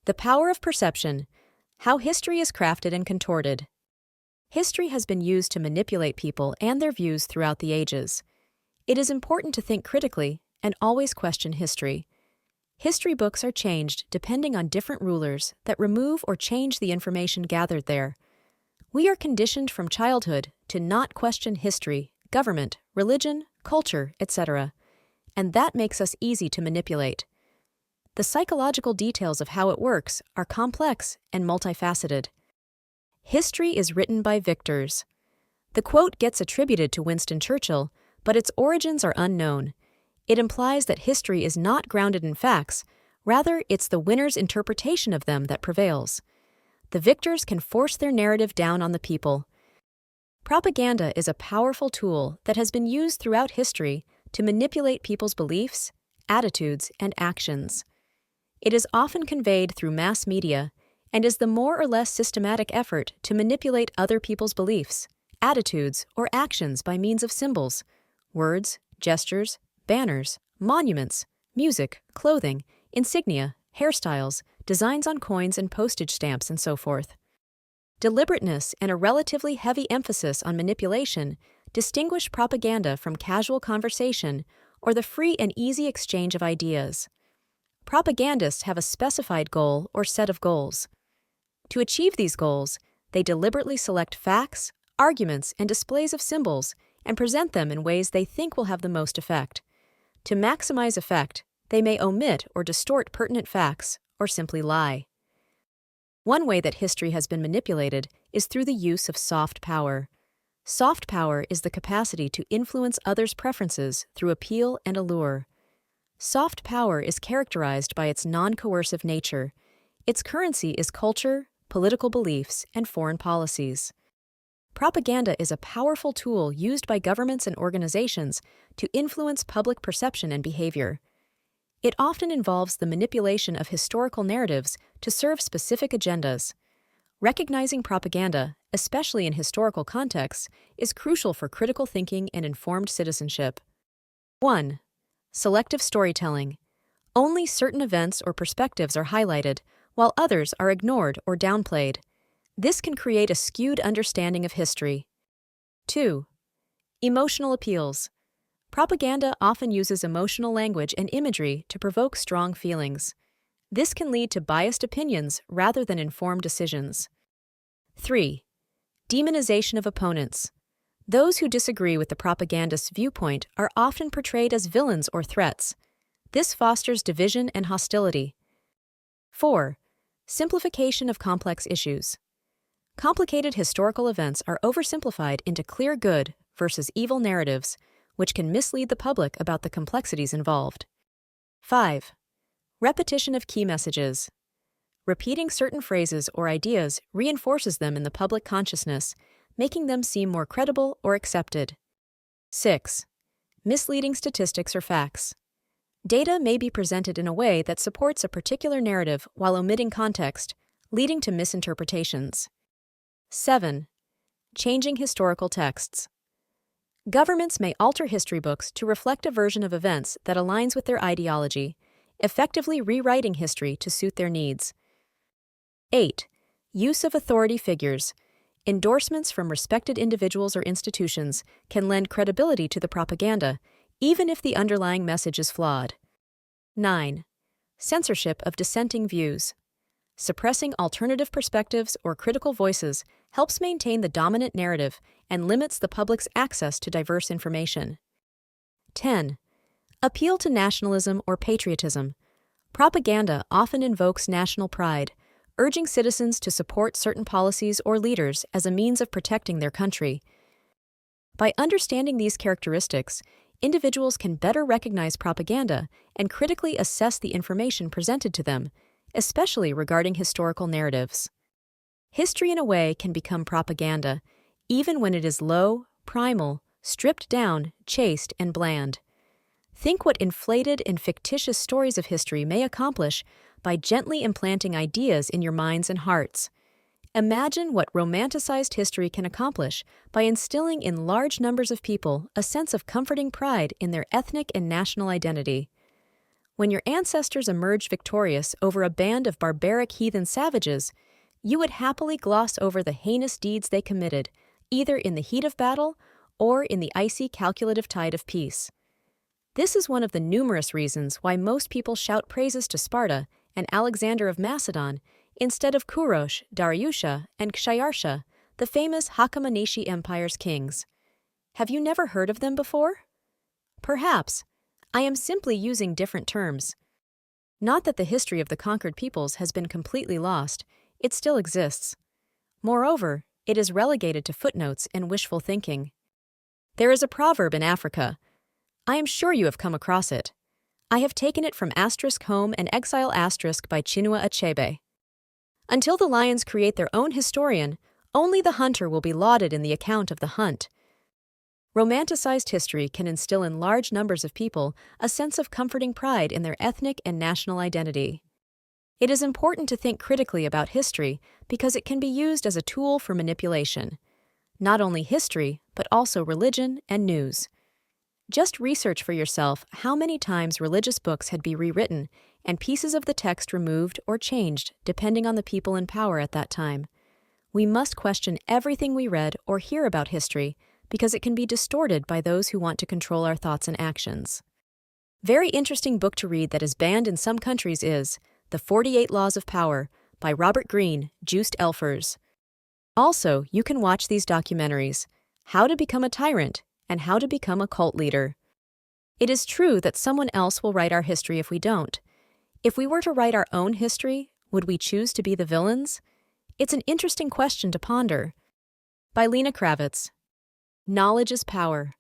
The power of perception. How history is crafted and contorted. History has been used to manipulate people and their views throughout the ages. It is important to think critically and always question history. History books are changed depending on different rulers that remove or change the information gathered there. We are conditioned from childhood to not question history, government, religion, culture, etc., and that makes us easy to manipulate. The psychological details of how it works are complex and multifaceted. History is written by victors. The quote gets attributed to Winston Churchill, but its origins are unknown. It implies that history is not grounded in facts, rather it's the winner's interpretation of them that prevails. The victors can force their narrative down on the people. Propaganda is a powerful tool that has been used throughout history to manipulate people's beliefs, attitudes, and actions. It is often conveyed through mass media and is the more or less systematic effort to manipulate other people's beliefs, attitudes, or actions by means of symbols, words, gestures, banners, monuments, music, clothing, insignia, hairstyles, designs on coins and postage stamps, and so forth. Deliberateness and a relatively heavy emphasis on manipulation distinguish propaganda from casual conversation or the free and easy exchange of ideas. Propagandists have a specified goal or set of goals. To achieve these goals, they deliberately select facts, arguments, and displays of symbols and present them in ways they think will have the most effect. To maximize effect, they may omit or distort pertinent facts or simply lie. One way that history has been manipulated is through the use of soft power. Soft power is the capacity to influence others' preferences through appeal and allure. Soft power is characterized by its non-coercive nature. Its currency is culture, political beliefs, and foreign policies. Propaganda is a powerful tool used by governments and organizations to influence public perception and behavior. It often involves the manipulation of historical narratives to serve specific agendas. Recognizing propaganda, especially in historical contexts, is crucial for critical thinking and informed citizenship. 1. Selective storytelling. Only certain events or perspectives are highlighted, while others are ignored or downplayed. This can create a skewed understanding of history. 2. Emotional appeals. Propaganda often uses emotional language and imagery to provoke strong feelings. This can lead to biased opinions rather than informed decisions. 3. Demonization of opponents. Those who disagree with the propagandist's viewpoint are often portrayed as villains or threats. This fosters division and hostility. 4. Simplification of complex issues. Complicated historical events are oversimplified into clear good versus evil narratives, which can mislead the public about the complexities involved. 5. Repetition of key messages. Repeating certain phrases or ideas reinforces them in the public consciousness, making them seem more credible or accepted. 6. Misleading statistics or facts. Data may be presented in a way that supports a particular narrative while omitting context, leading to misinterpretations. 7. Changing historical texts. Governments may alter history books to reflect a version of events that aligns with their ideology, effectively rewriting history to suit their needs. 8. Use of authority figures. Endorsements from respected individuals or institutions can lend credibility to the propaganda, even if the underlying message is flawed. 9. Censorship of dissenting views. Suppressing alternative perspectives or critical voices helps maintain the dominant narrative and limits the public's access to diverse information. 10. Appeal to nationalism or patriotism. Propaganda often invokes national pride, urging citizens to support certain policies or leaders as a means of protecting their country. By understanding these characteristics, individuals can better recognize propaganda and critically assess the information presented to them, especially regarding historical narratives. History, in a way, can become propaganda, even when it is low, primal, stripped down, chaste, and bland. Think what inflated and fictitious stories of history may accomplish by gently implanting ideas in your minds and hearts. Imagine what romanticized history can accomplish by instilling in large numbers of people a sense of comforting pride in their ethnic and national identity. When your ancestors emerged victorious over a band of barbaric heathen savages, you would happily gloss over the heinous deeds they committed, either in the heat of battle or in the icy calculative tide of peace. This is one of the numerous reasons why most people shout praises to Sparta and Alexander of Macedon instead of Kourosh, Dariusha, and 𝗖𝗄𝗏, the famous Hachemenice Empire's kings. Have you never heard of them before? Perhaps. I am simply using different terms. Not that the history of the conquered peoples has been completely lost, it still exists. Moreover, it is relegated to footnotes and wishful thinking. There is a proverb in Africa. I am sure you have come across it. I have taken it from *home and exile* by Chinua Achebe. Until the lions create their own historian, only the hunter will be lauded in the account of the hunt. Romanticized history can instill in large numbers of people a sense of comforting pride in their ethnic and national identity. It is important to think critically about history because it can be used as a tool for manipulation. Not only history, but also religion and news. Just research for yourself how many times religious books had been rewritten and pieces of the text removed or changed depending on the people in power at that time. We must question everything we read or hear about history because it can be distorted by those who want to control our thoughts and actions. Very interesting book to read that is banned in some countries is The 48 Laws of Power by Robert Greene, 𝗣𝗲𝗍𝗐. Also, you can watch these documentaries, How to Become a Tyrant and How to Become a Cult Leader. It is true that someone else will write our history if we don't. If we were to write our own history, would we choose to be the villains? It's an interesting question to ponder. By Lena Kravitz. Knowledge is power.